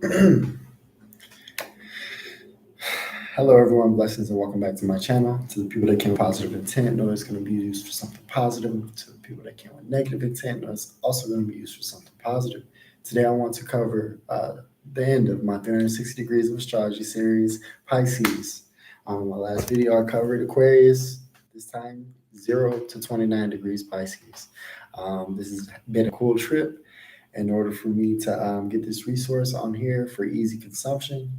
Hello, everyone. Blessings and welcome back to my channel. To the people that came with positive intent, know it's going to be used for something positive. To the people that came with negative intent, know it's also going to be used for something positive. Today, I want to cover the end of my 360 Degrees of Astrology series, Pisces. On my last video, I covered Aquarius. This time, 0 to 29 degrees Pisces. This has been a cool trip in order for me to get this resource on here for easy consumption.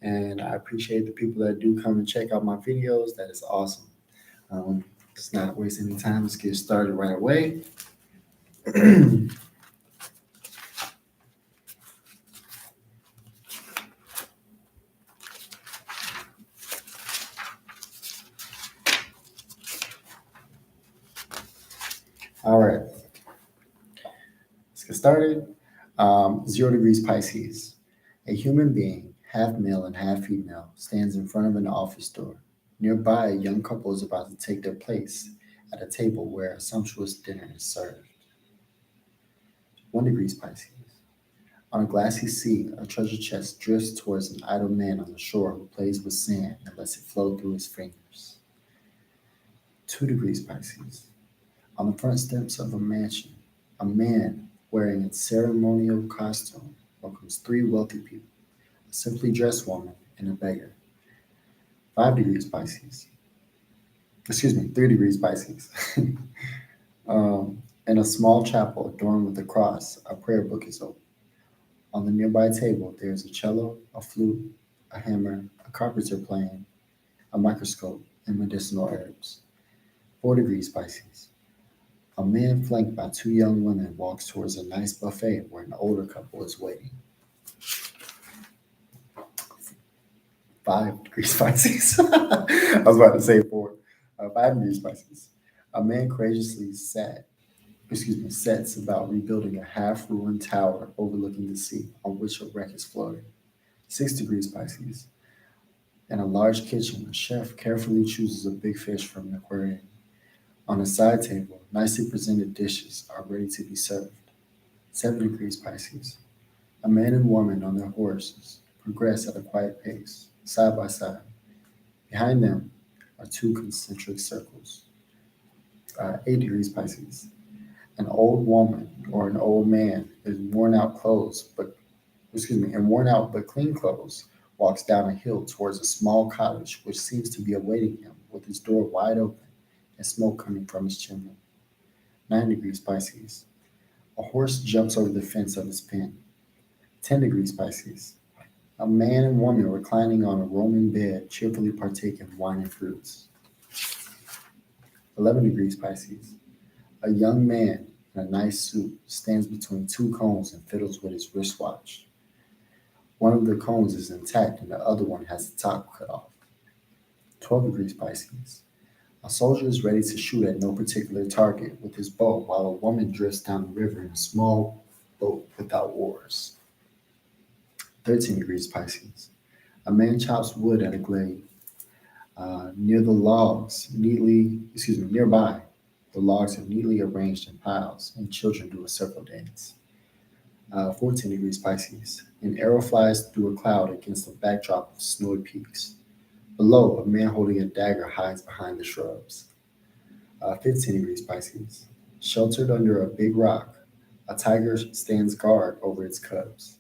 And I appreciate the people that do come and check out my videos. That is awesome. Let's not waste any time. Let's get started right away. All right, let's get started. 0 degrees Pisces. A human being, half male and half female, stands in front of an office door. Nearby, a young couple is about to take their place at a table where a sumptuous dinner is served. 1 degrees Pisces. On a glassy sea, a treasure chest drifts towards an idle man on the shore who plays with sand and lets it flow through his fingers. 2 degrees Pisces. On the front steps of a mansion, a man wearing a ceremonial costume welcomes 3 wealthy people, a simply dressed woman and a beggar. 5 degrees Pisces. 3 degrees Pisces. In a small chapel adorned with a cross, a prayer book is open. On the nearby table, there is a cello, a flute, a hammer, a carpenter playing, a microscope, and medicinal herbs. 4 degrees Pisces. A man flanked by 2 young women walks towards a nice buffet where an older couple is waiting. 5 degrees Pisces. I was about to say 4. 5 degrees Pisces. A man courageously sets about rebuilding a half-ruined tower overlooking the sea on which a wreck is floating. 6 degrees Pisces. In a large kitchen, a chef carefully chooses a big fish from an aquarium. On a side table, nicely presented dishes are ready to be served. 7 degrees Pisces. A man and woman on their horses progress at a quiet pace, side by side. Behind them are 2 concentric circles. 8 degrees Pisces. An old woman or an old man in worn out but clean clothes walks down a hill towards a small cottage which seems to be awaiting him with its door wide open and smoke coming from its chimney. 9 degrees Pisces. A horse jumps over the fence of his pen. 10 degrees Pisces. A man and woman reclining on a roaming bed cheerfully partake in wine and fruits. 11 degrees Pisces. A young man in a nice suit stands between 2 cones and fiddles with his wristwatch. One of the cones is intact and the other one has the top cut off. 12 degrees Pisces. A soldier is ready to shoot at no particular target with his bow while a woman drifts down the river in a small boat without oars. 13 degrees Pisces. A man chops wood at a glade. Nearby, the logs are neatly arranged in piles and children do a circle dance. 14 degrees Pisces. An arrow flies through a cloud against a backdrop of snowy peaks. Below, a man holding a dagger hides behind the shrubs. 15 degrees Pisces. Sheltered under a big rock, a tiger stands guard over its cubs.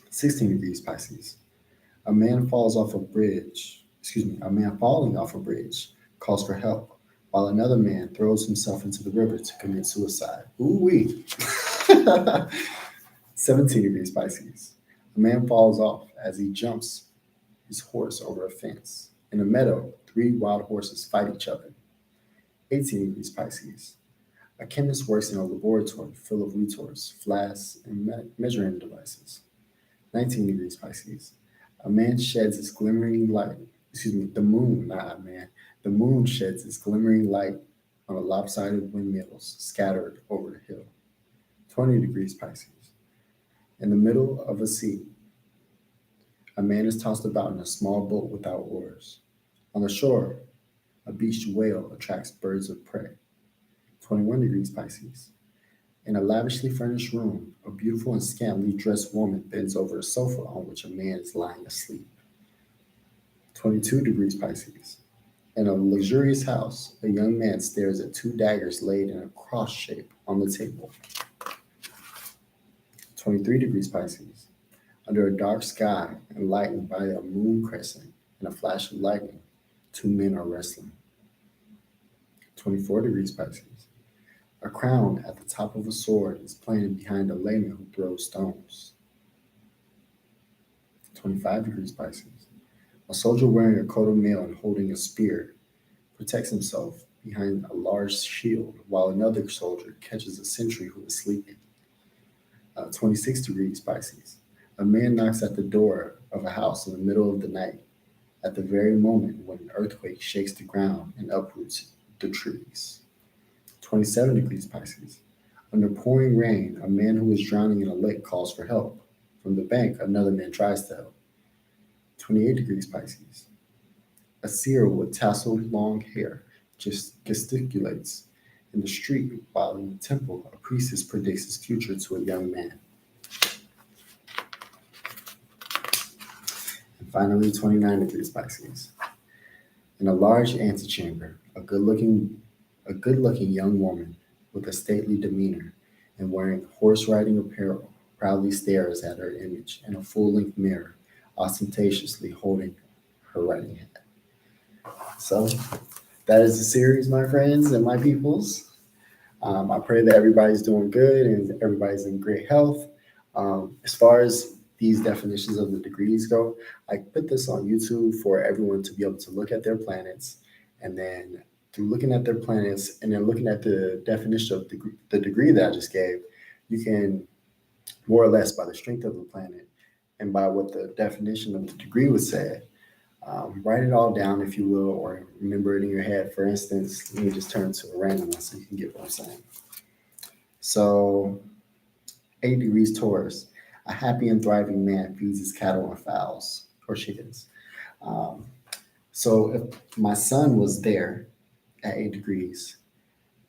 16 degrees Pisces. A man falling off a bridge calls for help, while another man throws himself into the river to commit suicide. Ooh-wee. 17 degrees Pisces. A man falls off as he jumps his horse over a fence. In a meadow, 3 wild horses fight each other. 18 degrees Pisces. A chemist works in a laboratory full of retorts, flasks, and measuring devices. 19 degrees Pisces. A man sheds its glimmering light. The moon, not a man. The moon sheds its glimmering light on the lopsided windmills scattered over the hill. 20 degrees Pisces. In the middle of a sea, a man is tossed about in a small boat without oars. On the shore, a beached whale attracts birds of prey. 21 degrees Pisces. In a lavishly furnished room, a beautiful and scantily dressed woman bends over a sofa on which a man is lying asleep. 22 degrees Pisces. In a luxurious house, a young man stares at two daggers laid in a cross shape on the table. 23 degrees Pisces. Under a dark sky, enlightened by a moon crescent and a flash of lightning, two men are wrestling. 24 degrees Pisces. A crown at the top of a sword is playing behind a layman who throws stones. 25 degrees Pisces. A soldier wearing a coat of mail and holding a spear protects himself behind a large shield while another soldier catches a sentry who is sleeping. 26 degrees Pisces. A man knocks at the door of a house in the middle of the night at the very moment when an earthquake shakes the ground and uproots the trees. 27 degrees Pisces. Under pouring rain, a man who is drowning in a lake calls for help. From the bank, another man tries to help. 28 degrees Pisces. A seer with tasseled long hair just gesticulates in the street while in the temple, a priestess predicts his future to a young man. And finally, 29 degrees Pisces. In a large antechamber, a good-looking young woman with a stately demeanor and wearing horse riding apparel proudly stares at her image in a full-length mirror, ostentatiously holding her writing hat. So that is the series, my friends and my peoples. I pray that everybody's doing good and everybody's in great health. As far as these definitions of the degrees go, I put this on YouTube for everyone to be able to look at their planets, and then through looking at their planets and then looking at the definition of the degree that I just gave, you can more or less by the strength of the planet and by what the definition of the degree would say, write it all down if you will, or remember it in your head. For instance, let me just turn to a random one so you can get what I'm saying. So 8 degrees Taurus. A happy and thriving man feeds his cattle and fowls or chickens. Um, so if my sun was there at 8 degrees,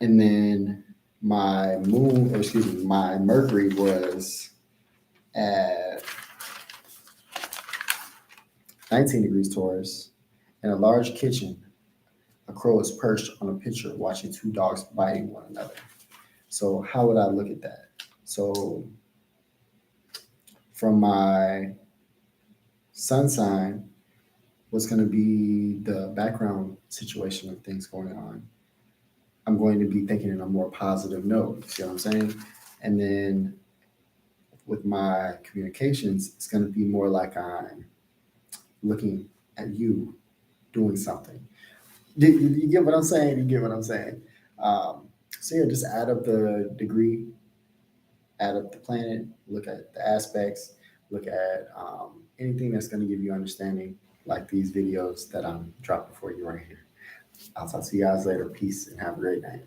and then my moon, or excuse me, my Mercury was at 19 degrees Taurus, in a large kitchen, a crow is perched on a pitcher watching two dogs biting one another. So how would I look at that? So from my sun sign, what's going to be the background situation of things going on? I'm going to be thinking in a more positive note. See what I'm saying? And then with my communications, it's going to be more like I'm looking at you doing something. You get what I'm saying? You get what I'm saying? So yeah, just add up the degree, add up the planet, look at the aspects, look at anything that's going to give you understanding, like these videos that I'm dropping for you right here. I'll talk to you guys later. Peace and have a great night.